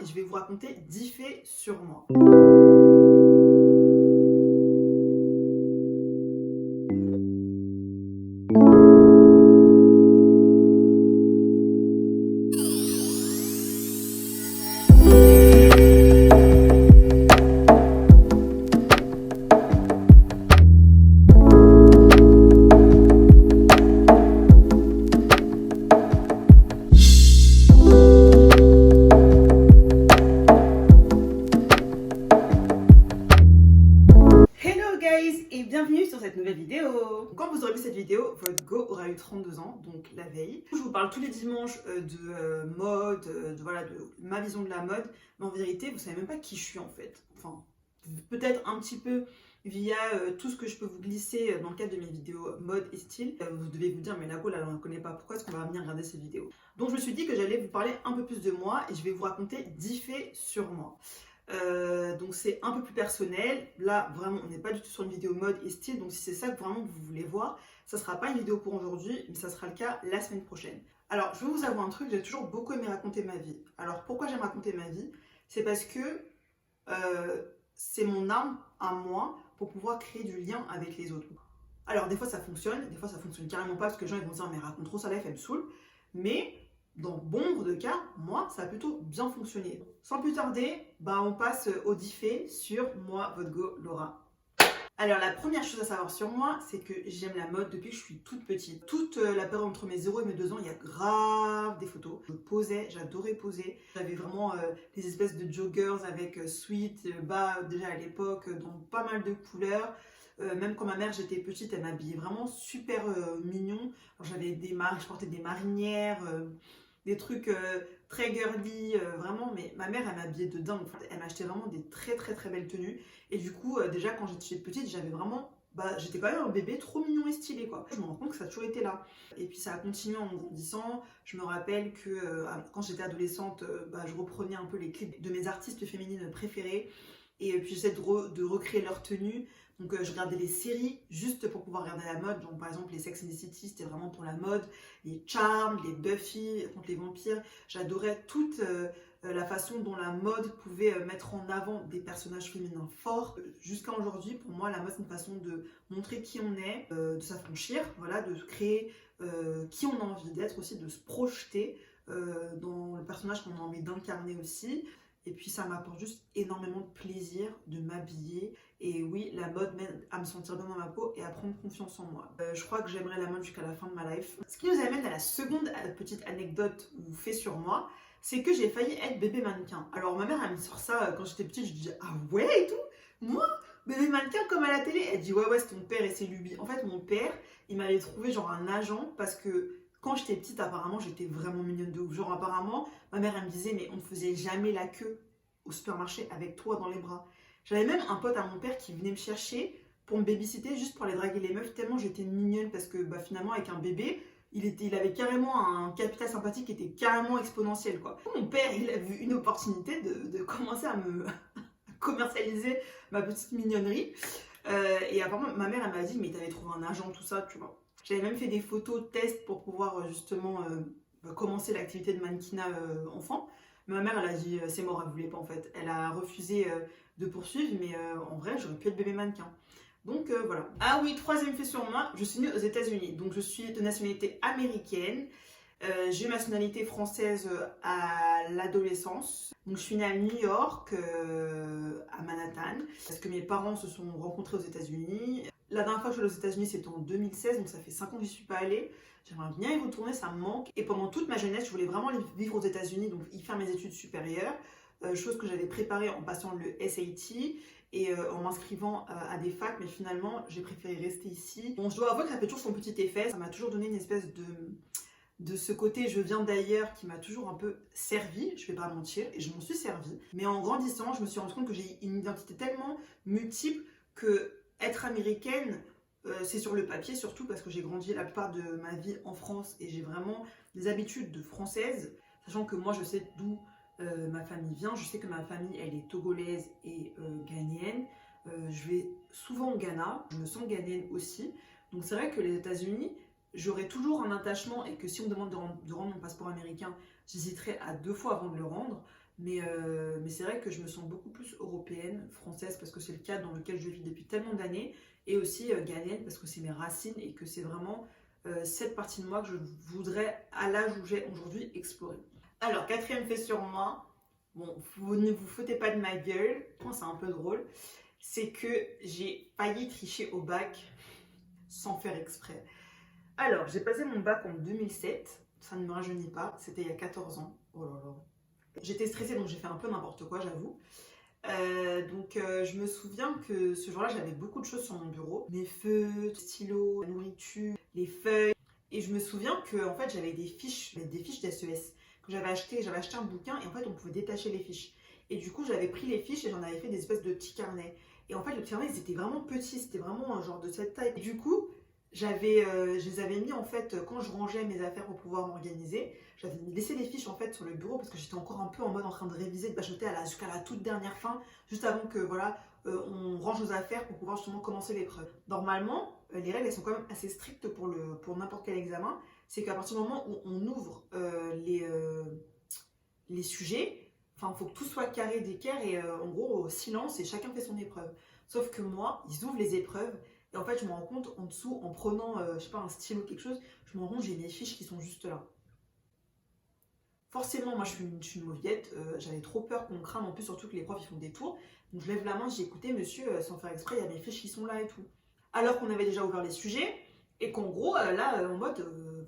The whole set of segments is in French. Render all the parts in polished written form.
et je vais vous raconter 10 faits sur moi. Et bienvenue sur cette nouvelle vidéo. Quand vous aurez vu cette vidéo, votre go aura eu 32 ans, donc la veille. Je vous parle tous les dimanches de mode, de ma vision de la mode, mais en vérité, vous savez même pas qui je suis en fait. Enfin, peut-être un petit peu via tout ce que je peux vous glisser dans le cadre de mes vidéos mode et style. Vous devez vous dire, mais la Gaule, elle ne connaît pas, pourquoi est-ce qu'on va venir regarder ces vidéos? Donc je me suis dit que j'allais vous parler un peu plus de moi et je vais vous raconter 10 faits sur moi. Donc c'est un peu plus personnel. Là vraiment on n'est pas du tout sur une vidéo mode et style, donc si c'est ça que vraiment vous voulez voir, ça sera pas une vidéo pour aujourd'hui, mais ça sera le cas la semaine prochaine. Alors je vais vous avouer un truc, j'ai toujours beaucoup aimé raconter ma vie. Alors pourquoi j'aime raconter ma vie? C'est parce que c'est mon arme à moi pour pouvoir créer du lien avec les autres. Alors des fois ça fonctionne carrément pas, parce que les gens ils vont dire mais raconte trop sa life, elle me saoule. Mais dans bon nombre de cas, moi, ça a plutôt bien fonctionné. Sans plus tarder, on passe au 10 faits sur moi, votre go, Laura. Alors la première chose à savoir sur moi, c'est que j'aime la mode depuis que je suis toute petite. Toute la période entre mes 0 et mes 2 ans, il y a grave des photos. Je posais, j'adorais poser. J'avais vraiment des espèces de joggers avec sweat, bas déjà à l'époque, dans pas mal de couleurs. Même quand ma mère j'étais petite, elle m'habillait vraiment super mignon. Je portais des marinières, des trucs très girly, vraiment, mais ma mère elle m'habillait de dingue. Elle m'achetait vraiment des très très très belles tenues. Et du coup, déjà quand j'étais petite, j'avais vraiment, j'étais quand même un bébé trop mignon et stylé quoi. Je me rends compte que ça a toujours été là. Et puis ça a continué en grandissant. Je me rappelle que quand j'étais adolescente, je reprenais un peu les clips de mes artistes féminines préférées. Et puis j'essaie de recréer leur tenue. Donc je regardais les séries juste pour pouvoir regarder la mode. Donc par exemple les Sex and the City, c'était vraiment pour la mode. Les Charmed, les Buffy contre les vampires. J'adorais toute la façon dont la mode pouvait mettre en avant des personnages féminins forts. Jusqu'à aujourd'hui, pour moi, la mode c'est une façon de montrer qui on est, de s'affranchir, voilà, de créer qui on a envie d'être aussi, de se projeter dans le personnage qu'on a envie d'incarner aussi. Et puis ça m'apporte juste énormément de plaisir de m'habiller. Et oui, la mode m'aide à me sentir bien dans ma peau et à prendre confiance en moi. Je crois que j'aimerais la mode jusqu'à la fin de ma life. Ce qui nous amène à la seconde petite anecdote ou fait sur moi, c'est que j'ai failli être bébé mannequin. Alors ma mère elle me sort ça quand j'étais petite, je dis ah ouais et tout? Moi bébé mannequin comme à la télé? Elle dit ouais c'est ton père et c'est lubies. En fait mon père il m'avait trouvé genre un agent parce que quand j'étais petite, apparemment, j'étais vraiment mignonne de ouf. Genre, apparemment, ma mère, elle me disait, mais on ne faisait jamais la queue au supermarché avec toi dans les bras. J'avais même un pote à mon père qui venait me chercher pour me babysitter, juste pour aller draguer les meufs, tellement j'étais mignonne, parce que finalement, avec un bébé, il avait carrément un capital sympathique qui était carrément exponentiel, quoi. Mon père, il a vu une opportunité de commencer à me commercialiser ma petite mignonnerie. Et apparemment, ma mère, elle m'a dit, mais t'avais trouvé un agent, tout ça, tu vois. J'avais même fait des photos test pour pouvoir justement commencer l'activité de mannequinat enfant. Mais ma mère, elle a dit c'est mort, elle voulait pas en fait. Elle a refusé de poursuivre, mais en vrai, j'aurais pu être bébé mannequin. Donc voilà. Ah oui, troisième fait sur moi, je suis née aux États-Unis. Donc je suis de nationalité américaine. J'ai eu ma nationalité française à l'adolescence. Donc je suis née à New York, à Manhattan, parce que mes parents se sont rencontrés aux États-Unis. La dernière fois que je suis allée aux États-Unis, c'était en 2016, donc ça fait 5 ans que j'y suis pas allée. J'aimerais bien y retourner, ça me manque. Et pendant toute ma jeunesse, je voulais vraiment aller vivre aux États-Unis, donc y faire mes études supérieures. Chose que j'avais préparée en passant le SAT et en m'inscrivant à des facs, mais finalement, j'ai préféré rester ici. Bon, je dois avouer que ça fait toujours son petit effet. Ça m'a toujours donné une espèce de ce côté je viens d'ailleurs qui m'a toujours un peu servi, je vais pas mentir, et je m'en suis servi. Mais en grandissant, je me suis rendu compte que j'ai une identité tellement multiple que être américaine, c'est sur le papier surtout parce que j'ai grandi la plupart de ma vie en France et j'ai vraiment des habitudes de française, sachant que moi je sais d'où ma famille vient, je sais que ma famille elle est togolaise et ghanéenne. Je vais souvent au Ghana, je me sens ghanéenne aussi, donc c'est vrai que les États-Unis, j'aurai toujours un attachement et que si on me demande de rendre mon passeport américain, j'hésiterai à 2 fois avant de le rendre. mais c'est vrai que je me sens beaucoup plus européenne, française, parce que c'est le cadre dans lequel je vis depuis tellement d'années, et aussi ghanéenne, parce que c'est mes racines et que c'est vraiment cette partie de moi que je voudrais, à l'âge où j'ai aujourd'hui, explorer. Alors, quatrième fait sur moi, bon, vous ne vous foutez pas de ma gueule, c'est un peu drôle, c'est que j'ai failli tricher au bac sans faire exprès. Alors, j'ai passé mon bac en 2007, ça ne me rajeunit pas, c'était il y a 14 ans. Oh là là. J'étais stressée, donc j'ai fait un peu n'importe quoi, j'avoue. Je me souviens que ce jour-là, j'avais beaucoup de choses sur mon bureau. Mes feutres, stylos, la nourriture, les feuilles. Et je me souviens que en fait, j'avais des fiches d'SES que j'avais acheté. J'avais acheté un bouquin et en fait, on pouvait détacher les fiches. Et du coup, j'avais pris les fiches et j'en avais fait des espèces de petits carnets. Et en fait, les petits carnets, ils étaient vraiment petits. C'était vraiment un genre de cette taille. Et du coup, je les avais mis en fait quand je rangeais mes affaires pour pouvoir m'organiser. J'avais laissé les fiches en fait sur le bureau parce que j'étais encore un peu en mode en train de réviser, de bachoter jusqu'à la toute dernière fin, juste avant que voilà, on range nos affaires pour pouvoir justement commencer l'épreuve. Normalement, les règles elles sont quand même assez strictes pour n'importe quel examen. C'est qu'à partir du moment où on ouvre les sujets, enfin, il faut que tout soit carré d'équerre et en gros, silence et chacun fait son épreuve. Sauf que moi, ils ouvrent les épreuves et en fait, je me rends compte en dessous, en prenant, je sais pas, un stylo ou quelque chose, je me rends compte j'ai mes fiches qui sont juste là. Forcément, moi, je suis une mauviette, j'avais trop peur qu'on me crame, en plus, surtout que les profs, ils font des tours. Donc, je lève la main, j'ai écouté, monsieur, sans faire exprès, il y a mes fiches qui sont là et tout. Alors qu'on avait déjà ouvert les sujets et qu'en gros, en mode,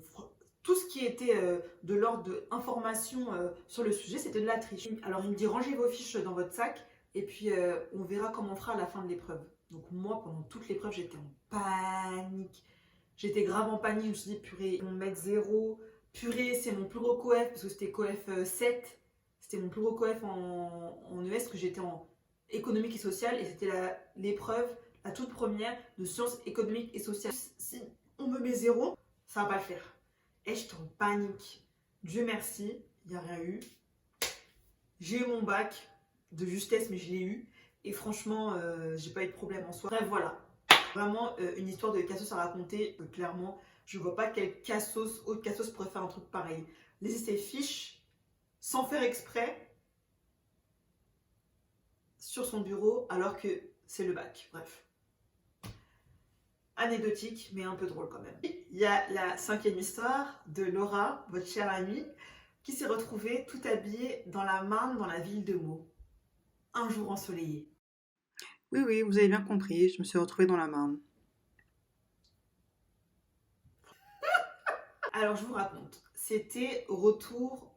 tout ce qui était de l'ordre d'information sur le sujet, c'était de la triche. Alors, il me dit, rangez vos fiches dans votre sac et puis on verra comment on fera à la fin de l'épreuve. Donc moi, pendant toute l'épreuve, j'étais en panique. J'étais grave en panique. Je me suis dit, purée, ils vont me mettre 0. Purée, c'est mon plus gros coef, parce que c'était coef 7. C'était mon plus gros coef en ES, parce que j'étais en économique et sociale. Et c'était l'épreuve, la toute première de sciences économiques et sociales. Si on me met 0, ça va pas le faire. Et j'étais en panique. Dieu merci, il n'y a rien eu. J'ai eu mon bac de justesse, mais je l'ai eu. Et franchement, j'ai pas eu de problème en soi. Bref, voilà. Vraiment une histoire de cassos à raconter. Clairement, je vois pas quel autre cassos pourrait faire un truc pareil. Laisser ses fiches sans faire exprès sur son bureau alors que c'est le bac. Bref. Anecdotique, mais un peu drôle quand même. Il y a la 5e histoire de Laura, votre chère amie, qui s'est retrouvée tout habillée dans la Marne, dans la ville de Meaux. Un jour ensoleillé. Oui, oui, vous avez bien compris, je me suis retrouvée dans la Marne. Alors, je vous raconte. C'était au retour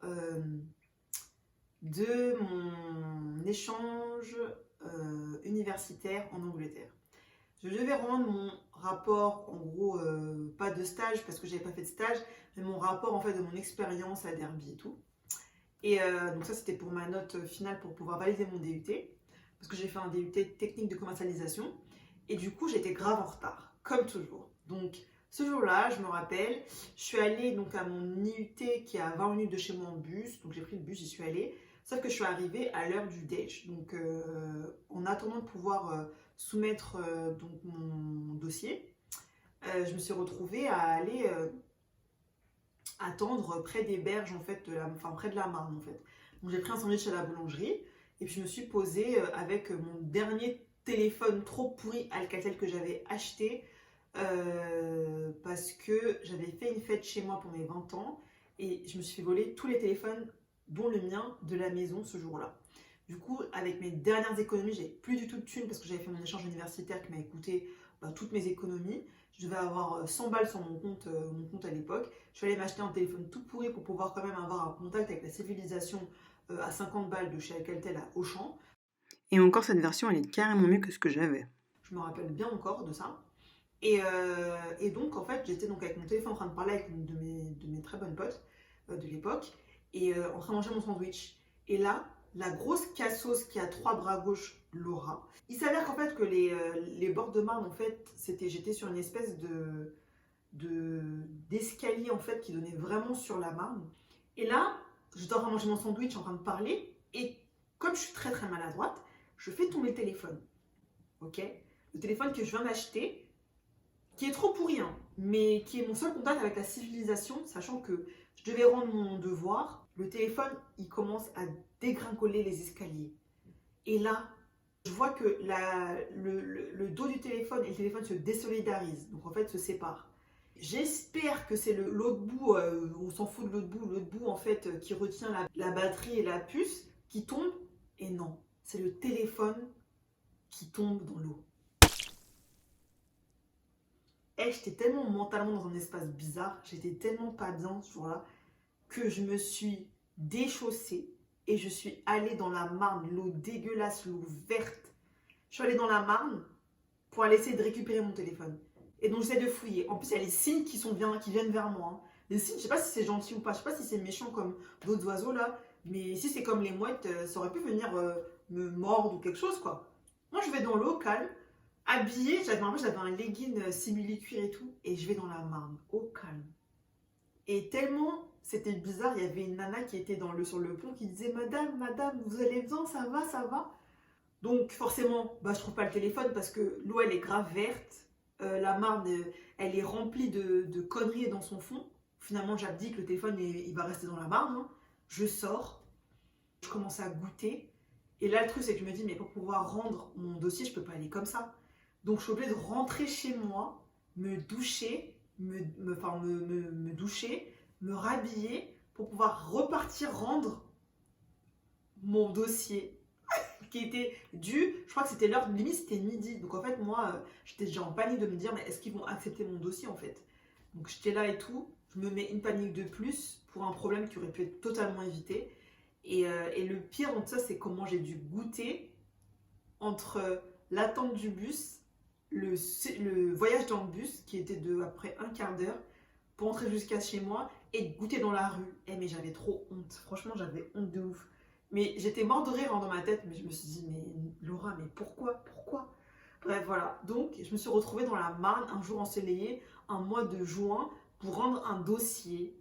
de mon échange universitaire en Angleterre. Je devais rendre mon rapport, en gros, pas de stage parce que j'avais pas fait de stage, mais mon rapport en fait de mon expérience à Derby et tout. Et donc ça, c'était pour ma note finale pour pouvoir valider mon DUT, parce que j'ai fait un DUT technique de commercialisation. Et du coup, j'étais grave en retard, comme toujours. Donc, ce jour-là, je me rappelle, je suis allée donc à mon IUT qui est à 20 minutes de chez moi en bus. Donc, j'ai pris le bus, j'y suis allée. Sauf que je suis arrivée à l'heure du déj. Donc, en attendant de pouvoir soumettre donc mon dossier, je me suis retrouvée à aller attendre près des berges, en fait, près de la Marne, en fait. Donc, j'ai pris un sandwich à la boulangerie. Et puis, je me suis posée avec mon dernier téléphone trop pourri Alcatel que j'avais acheté parce que j'avais fait une fête chez moi pour mes 20 ans et je me suis fait voler tous les téléphones, dont le mien, de la maison ce jour-là. Du coup, avec mes dernières économies, j'avais plus du tout de thunes parce que j'avais fait mon échange universitaire qui m'a coûté toutes mes économies. Je devais avoir 100 balles sur mon compte à l'époque. Je suis allée m'acheter un téléphone tout pourri pour pouvoir quand même avoir un contact avec la civilisation à 50 balles de chez Alcatel à Auchan. Et encore, cette version, elle est carrément mieux que ce que j'avais. Je me rappelle bien encore de ça. Et donc, en fait, j'étais donc avec mon téléphone en train de parler avec une de mes très bonnes potes de l'époque et en train de manger mon sandwich. Et là, la grosse cassos qui a 3 bras gauche, Laura. Il s'avère qu'en fait, que les bords de Marne, en fait, j'étais sur une espèce d'escalier, en fait, qui donnait vraiment sur la Marne. Et là, je dois manger mon sandwich en train de parler. Et comme je suis très très maladroite, je fais tomber le téléphone. Ok ? Le téléphone que je viens d'acheter, qui est trop pourri, hein, mais qui est mon seul contact avec la civilisation, sachant que je devais rendre mon devoir. Le téléphone, il commence à dégringoler les escaliers. Et là, je vois que le dos du téléphone et le téléphone se désolidarisent, donc en fait se séparent. J'espère que c'est l'autre bout, on s'en fout de l'autre bout en fait qui retient la batterie et la puce qui tombe. Et non, c'est le téléphone qui tombe dans l'eau. Et j'étais tellement mentalement dans un espace bizarre, j'étais tellement pas bien ce jour-là, que je me suis déchaussée et je suis allée dans la Marne, l'eau dégueulasse, l'eau verte. Je suis allée dans la Marne pour aller essayer de récupérer mon téléphone. Et donc j'essaie de fouiller. En plus, il y a les cygnes qui viennent vers moi. Hein. Les cygnes, je sais pas si c'est gentil ou pas, je sais pas si c'est méchant comme d'autres oiseaux là, mais si c'est comme les mouettes, ça aurait pu venir me mordre ou quelque chose quoi. Moi, je vais dans l'eau calme, habillée, j'avais un legging simili-cuir et tout, et je vais dans la Marne, au calme. Et tellement c'était bizarre, il y avait une nana qui était sur le pont qui disait Madame, vous allez bien, ça va, ça va. Donc forcément, je trouve pas le téléphone parce que l'eau elle est grave verte, la Marne elle est remplie de conneries dans son fond. Finalement j'abdique, le téléphone il va rester dans la Marne. Hein. Je sors, je commence à goûter. Et là le truc c'est que je me dis mais pour pouvoir rendre mon dossier je peux pas aller comme ça. Donc je suis obligée de rentrer chez moi, me doucher, me doucher, me rhabiller pour pouvoir repartir rendre mon dossier qui était dû, je crois que c'était l'heure, limite c'était midi. Donc en fait moi j'étais déjà en panique de me dire mais est-ce qu'ils vont accepter mon dossier en fait. Donc j'étais là et tout, je me mets une panique de plus pour un problème qui aurait pu être totalement évité. Et le pire dans tout ça c'est comment j'ai dû goûter entre l'attente du bus, le voyage dans le bus qui était de après un quart d'heure pour entrer jusqu'à chez moi et goûter dans la rue. Mais j'avais trop honte, franchement j'avais honte de ouf. Mais j'étais mort de rire dans ma tête, mais je me suis dit, mais Laura, mais pourquoi? Bref, voilà. Donc, je me suis retrouvée dans la Marne, un jour ensoleillé, un mois de juin, pour rendre un dossier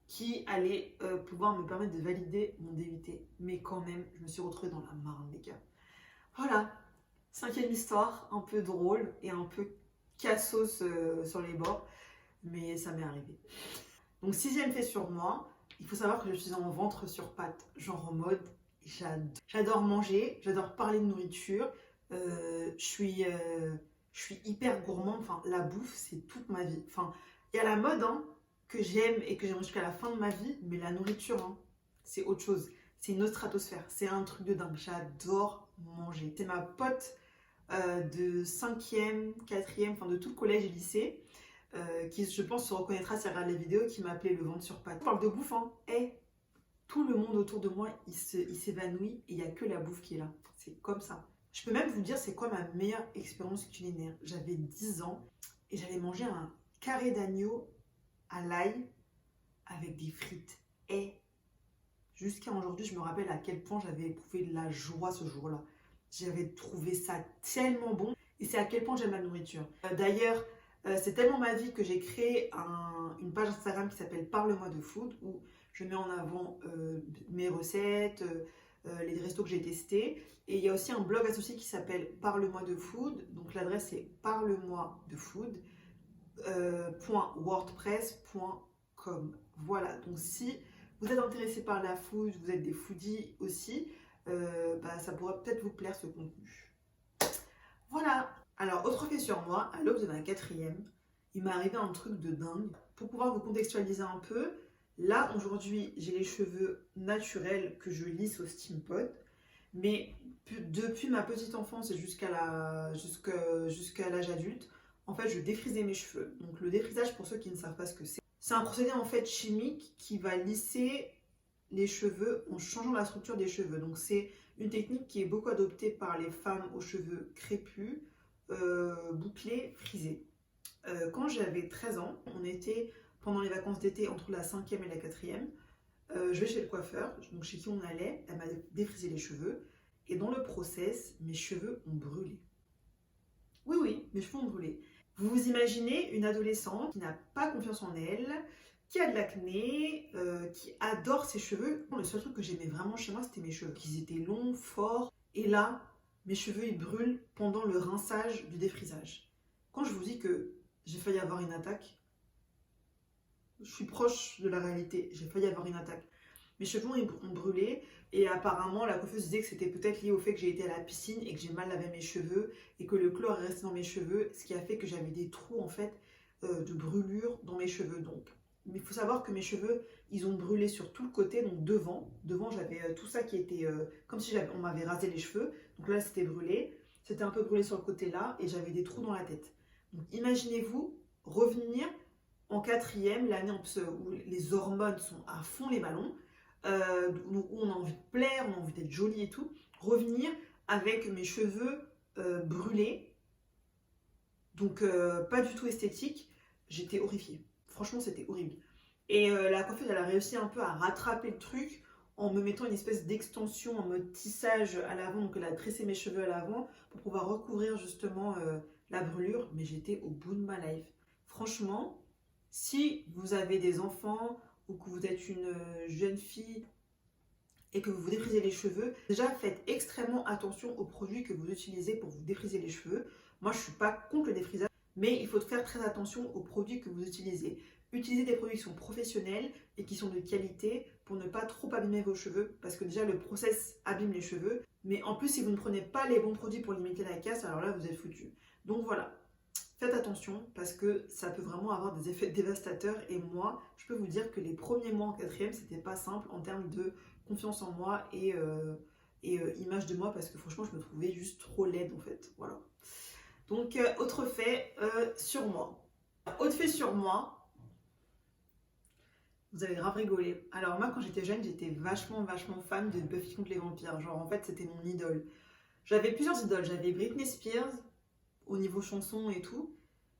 qui allait pouvoir me permettre de valider mon DUT. Mais quand même, je me suis retrouvée dans la Marne, les gars. Voilà. 5e histoire, un peu drôle et un peu cassos sur les bords. Mais ça m'est arrivé. Donc, 6e fait sur moi. Il faut savoir que je suis en ventre sur pattes, genre en mode j'adore manger, j'adore parler de nourriture, je suis hyper gourmande, enfin la bouffe c'est toute ma vie. Enfin, il y a la mode hein, que j'aime et que j'aimerais jusqu'à la fin de ma vie, mais la nourriture hein, c'est autre chose, c'est une autre stratosphère, c'est un truc de dingue, j'adore manger. C'est ma pote de 5e, 4e, enfin de tout le collège et lycée. Qui je pense se reconnaîtra si elle regarde les vidéos, qui m'appelait le ventre sur pattes. On parle de bouffe, hein. Tout le monde autour de moi, il s'évanouit et il n'y a que la bouffe qui est là. C'est comme ça. Je peux même vous dire c'est quoi ma meilleure expérience culinaire. J'avais 10 ans et j'avais mangé un carré d'agneau à l'ail avec des frites. Et jusqu'à aujourd'hui, je me rappelle à quel point j'avais éprouvé de la joie ce jour-là. J'avais trouvé ça tellement bon et c'est à quel point j'aime la nourriture. D'ailleurs, c'est tellement ma vie que j'ai créé une page Instagram qui s'appelle Parle-moi de food où je mets en avant mes recettes, les restos que j'ai testés. Et il y a aussi un blog associé qui s'appelle Parle-moi de food. Donc l'adresse c'est parlemoidefood.wordpress.com. Voilà, donc si vous êtes intéressé par la food, vous êtes des foodies aussi, ça pourrait peut-être vous plaire ce contenu. Voilà. Alors, autre fait sur moi, à l'aube de ma 4e, il m'est arrivé un truc de dingue. Pour pouvoir vous contextualiser un peu, là, aujourd'hui, j'ai les cheveux naturels que je lisse au Steampod. Mais depuis ma petite enfance et jusqu'à l'âge adulte, en fait, je défrisais mes cheveux. Donc, le défrisage, pour ceux qui ne savent pas ce que c'est un procédé en fait chimique qui va lisser les cheveux en changeant la structure des cheveux. Donc, c'est une technique qui est beaucoup adoptée par les femmes aux cheveux crépus, bouclés, frisés. Quand j'avais 13 ans, on était pendant les vacances d'été entre la 5e et la 4e. Je vais chez le coiffeur, donc chez qui on allait, elle m'a défrisé les cheveux. Et dans le process, mes cheveux ont brûlé. Oui, mes cheveux ont brûlé. Vous vous imaginez une adolescente qui n'a pas confiance en elle, qui a de l'acné, qui adore ses cheveux. Le seul truc que j'aimais vraiment chez moi, c'était mes cheveux. Ils étaient longs, forts. Et là, mes cheveux, ils brûlent pendant le rinçage du défrisage. Quand je vous dis que j'ai failli avoir une attaque, je suis proche de la réalité. J'ai failli avoir une attaque. Mes cheveux ont brûlé et apparemment la coiffeuse disait que c'était peut-être lié au fait que j'ai été à la piscine et que j'ai mal lavé mes cheveux et que le chlore est resté dans mes cheveux, ce qui a fait que j'avais des trous en fait de brûlure dans mes cheveux. Donc, mais il faut savoir que mes cheveux, ils ont brûlé sur tout le côté, donc devant j'avais tout ça qui était comme si on m'avait rasé les cheveux. Donc là c'était brûlé, c'était un peu brûlé sur le côté là et j'avais des trous dans la tête. Donc imaginez-vous revenir en quatrième, l'année où les hormones sont à fond les ballons, où on a envie de plaire, on a envie d'être jolie et tout, revenir avec mes cheveux brûlés, donc pas du tout esthétique, j'étais horrifiée. Franchement, c'était horrible. Et la coiffeuse, elle a réussi un peu à rattraper le truc en me mettant une espèce d'extension en mode tissage à l'avant, donc elle a tressé mes cheveux à l'avant pour pouvoir recouvrir justement la brûlure, mais j'étais au bout de ma life. Franchement, si vous avez des enfants ou que vous êtes une jeune fille et que vous vous défrisez les cheveux, déjà faites extrêmement attention aux produits que vous utilisez pour vous défriser les cheveux. Moi, je ne suis pas contre le défrisage, mais il faut faire très attention aux produits que vous utilisez. Utilisez des produits qui sont professionnels et qui sont de qualité pour ne pas trop abîmer vos cheveux, parce que déjà le process abîme les cheveux, mais en plus si vous ne prenez pas les bons produits pour limiter la casse, alors là vous êtes foutu. Donc voilà, faites attention parce que ça peut vraiment avoir des effets dévastateurs et moi, je peux vous dire que les premiers mois en quatrième, c'était pas simple en termes de confiance en moi et image de moi parce que franchement, je me trouvais juste trop laide en fait. Voilà. Donc, autre fait sur moi. Autre fait sur moi, vous allez grave rigoler. Alors moi, quand j'étais jeune, j'étais vachement fan de Buffy contre les vampires. Genre, en fait, c'était mon idole. J'avais plusieurs idoles. J'avais Britney Spears, au niveau chanson et tout.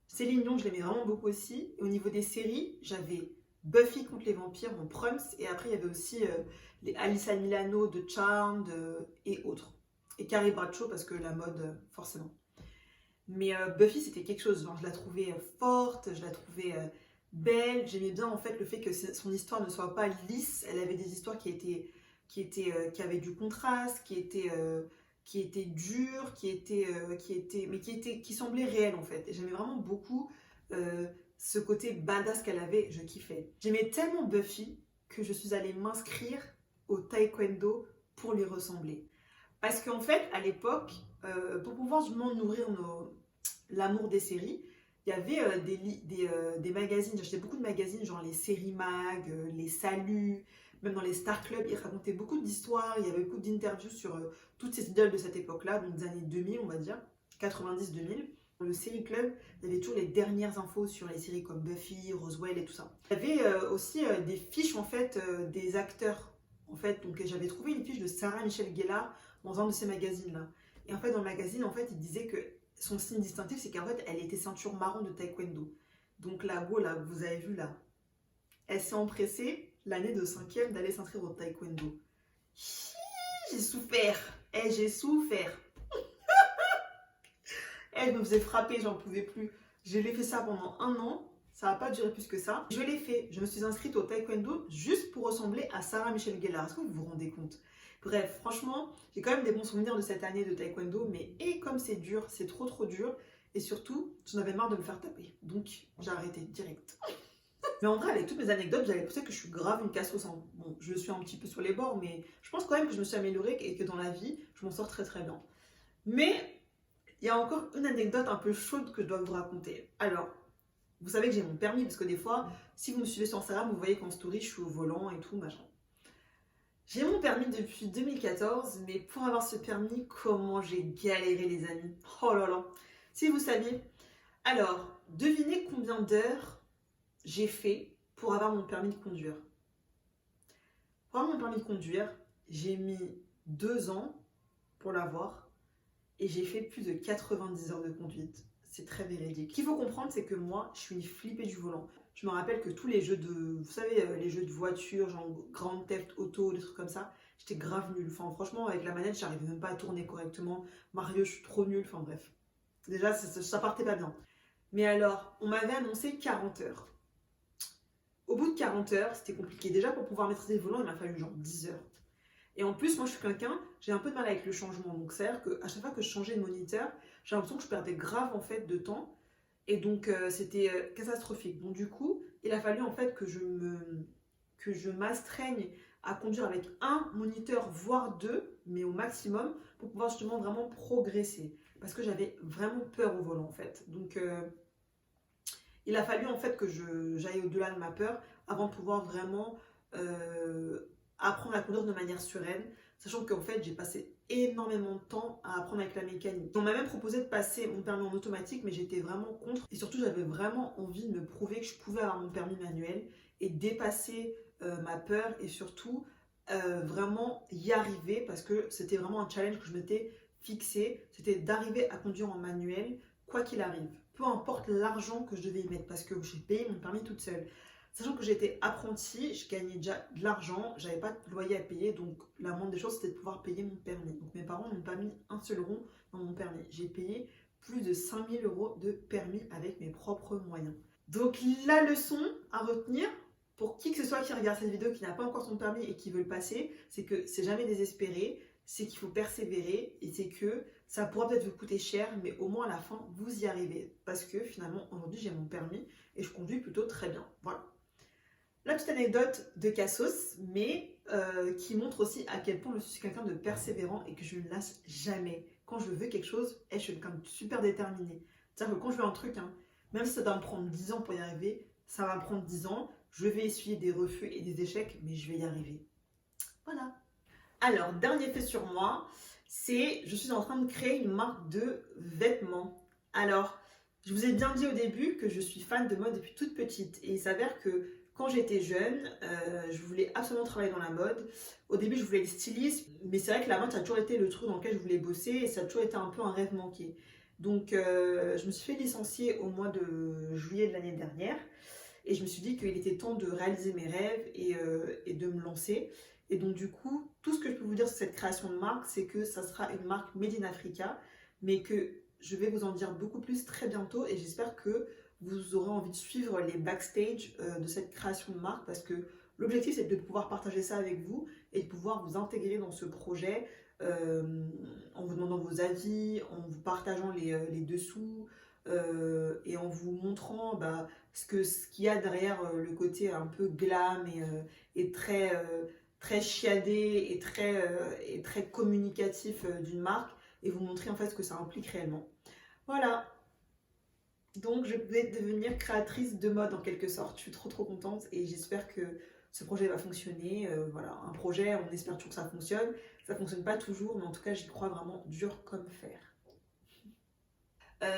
Céline Dion, je l'aimais vraiment beaucoup aussi. Et au niveau des séries, j'avais Buffy contre les vampires, mon Prums. Et après, il y avait aussi les Alyssa Milano de Charmed et autres. Et Carrie Bradshaw, parce que la mode, forcément. Mais Buffy, c'était quelque chose. Genre, je la trouvais forte, je la trouvais belle. J'aimais bien en fait le fait que son histoire ne soit pas lisse. Elle avait des histoires qui avaient du contraste, qui étaient dures, qui semblaient réelles en fait. Et j'aimais vraiment beaucoup ce côté badass qu'elle avait. Je kiffais. J'aimais tellement Buffy que je suis allée m'inscrire au taekwondo pour lui ressembler. Parce qu'en fait, à l'époque, pour pouvoir justement nourrir l'amour des séries, il y avait des magazines, j'achetais beaucoup de magazines, genre les séries mag, les saluts, même dans les Star Club, ils racontaient beaucoup d'histoires, il y avait beaucoup d'interviews sur toutes ces idoles de cette époque-là, donc des années 2000, on va dire, 90-2000. Dans le série club, il y avait toujours les dernières infos sur les séries comme Buffy, Roswell et tout ça. Il y avait aussi des fiches en fait des acteurs. En fait, donc j'avais trouvé une fiche de Sarah Michelle Gellar dans un de ces magazines-là. Et en fait, dans le magazine, en fait, il disait que son signe distinctif, c'est qu'en fait, elle était ceinture marron de taekwondo. Donc la go, là, vous avez vu là, elle s'est empressée, l'année de 5e, d'aller s'inscrire au taekwondo. J'ai souffert. J'ai souffert. Je me faisais frapper, j'en pouvais plus. Je l'ai fait ça pendant 1 an. Ça n'a pas duré plus que ça. Je l'ai fait. Je me suis inscrite au taekwondo juste pour ressembler à Sarah Michelle Gellar. Est-ce que vous vous rendez compte? Bref, franchement, j'ai quand même des bons souvenirs de cette année de taekwondo, mais comme c'est dur, c'est trop dur. Et surtout, j'en avais marre de me faire taper. Donc, j'ai arrêté direct. Mais en vrai, avec toutes mes anecdotes, j'avais pensé que je suis grave une cassos. Bon, je suis un petit peu sur les bords, mais je pense quand même que je me suis améliorée et que dans la vie, je m'en sors très bien. Mais il y a encore une anecdote un peu chaude que je dois vous raconter. Alors, vous savez que j'ai mon permis, parce que des fois, si vous me suivez sur Instagram, vous voyez qu'en story, je suis au volant et tout, machin. J'ai mon permis depuis 2014, mais pour avoir ce permis, comment j'ai galéré les amis. Oh là là. Si vous saviez. Alors, devinez combien d'heures j'ai fait pour avoir mon permis de conduire. Pour avoir mon permis de conduire, j'ai mis 2 ans pour l'avoir et j'ai fait plus de 90 heures de conduite. C'est très véridique. Ce qu'il faut comprendre, c'est que moi, je suis une flippée du volant. Je me rappelle que tous les jeux vous savez, les jeux de voiture, genre Grand Theft Auto, des trucs comme ça, j'étais grave nulle. Enfin, franchement, avec la manette, j'arrivais même pas à tourner correctement. Mario, je suis trop nulle. Enfin, bref. Déjà, ça partait pas bien. Mais alors, on m'avait annoncé 40 heures. Au bout de 40 heures, c'était compliqué. Déjà, pour pouvoir maîtriser le volant, il m'a fallu genre 10 heures. Et en plus, moi, je suis quelqu'un, j'ai un peu de mal avec le changement. Donc, c'est-à-dire qu'à chaque fois que je changeais de moniteur, j'ai l'impression que je perdais grave, en fait, de temps. Et donc, c'était catastrophique. Donc, du coup, il a fallu, en fait, que je m'astreigne à conduire avec un moniteur, voire deux, mais au maximum, pour pouvoir justement vraiment progresser. Parce que j'avais vraiment peur au volant en fait. Donc il a fallu en fait que j'aille au-delà de ma peur avant de pouvoir vraiment apprendre à conduire de manière sereine. Sachant qu'en fait, j'ai passé énormément de temps à apprendre avec la mécanique. On m'a même proposé de passer mon permis en automatique, mais j'étais vraiment contre. Et surtout, j'avais vraiment envie de me prouver que je pouvais avoir mon permis manuel et dépasser ma peur et surtout vraiment y arriver parce que c'était vraiment un challenge que je m'étais fixé. C'était d'arriver à conduire en manuel, quoi qu'il arrive. Peu importe l'argent que je devais y mettre parce que j'ai payé mon permis toute seule. Sachant que j'étais apprentie, je gagnais déjà de l'argent, j'avais pas de loyer à payer, donc la moindre des choses c'était de pouvoir payer mon permis. Donc mes parents n'ont pas mis un seul rond dans mon permis. J'ai payé plus de 5 000 € de permis avec mes propres moyens. Donc la leçon à retenir, pour qui que ce soit qui regarde cette vidéo, qui n'a pas encore son permis et qui veut le passer, c'est que c'est jamais désespéré, c'est qu'il faut persévérer et c'est que ça pourra peut-être vous coûter cher, mais au moins à la fin, vous y arrivez. Parce que finalement, aujourd'hui, j'ai mon permis et je conduis plutôt très bien. Voilà. La petite anecdote de Cassos, mais qui montre aussi à quel point je suis quelqu'un de persévérant et que je ne lâche jamais. Quand je veux quelque chose, je suis quelqu'un de super déterminé. C'est-à-dire que quand je veux un truc, même si ça doit me prendre 10 ans pour y arriver, ça va me prendre 10 ans. Je vais essuyer des refus et des échecs, mais je vais y arriver. Voilà. Alors, dernier fait sur moi, c'est je suis en train de créer une marque de vêtements. Alors, je vous ai bien dit au début que je suis fan de mode depuis toute petite. Et il s'avère que quand j'étais jeune, je voulais absolument travailler dans la mode. Au début, je voulais être styliste, mais c'est vrai que la mode, ça a toujours été le truc dans lequel je voulais bosser et ça a toujours été un peu un rêve manqué. Donc, je me suis fait licencier au mois de juillet de l'année dernière et je me suis dit qu'il était temps de réaliser mes rêves et de me lancer. Et donc, du coup, tout ce que je peux vous dire sur cette création de marque, c'est que ça sera une marque Made in Africa, mais que je vais vous en dire beaucoup plus très bientôt et j'espère que vous aurez envie de suivre les backstage de cette création de marque parce que l'objectif c'est de pouvoir partager ça avec vous et de pouvoir vous intégrer dans ce projet en vous demandant vos avis, en vous partageant les dessous et en vous montrant ce qu'il y a derrière le côté un peu glam et très chiadé et très communicatif d'une marque et vous montrer en fait ce que ça implique réellement. Voilà. Donc je vais devenir créatrice de mode en quelque sorte. Je suis trop contente et j'espère que ce projet va fonctionner. Voilà, un projet, on espère toujours que ça fonctionne. Ça fonctionne pas toujours, mais en tout cas j'y crois vraiment dur comme fer.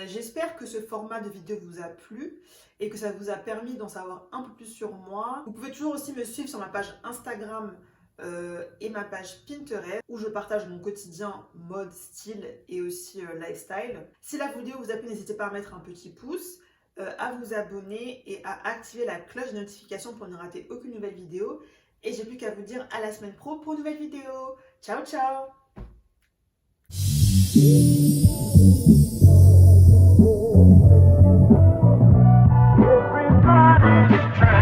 J'espère que ce format de vidéo vous a plu et que ça vous a permis d'en savoir un peu plus sur moi. Vous pouvez toujours aussi me suivre sur ma page Instagram et ma page Pinterest où je partage mon quotidien mode, style et aussi lifestyle. Si la vidéo vous a plu, n'hésitez pas à mettre un petit pouce, à vous abonner et à activer la cloche de notification pour ne rater aucune nouvelle vidéo. Et j'ai plus qu'à vous dire à la semaine pro pour une nouvelle vidéo. Ciao ciao. Everybody's trying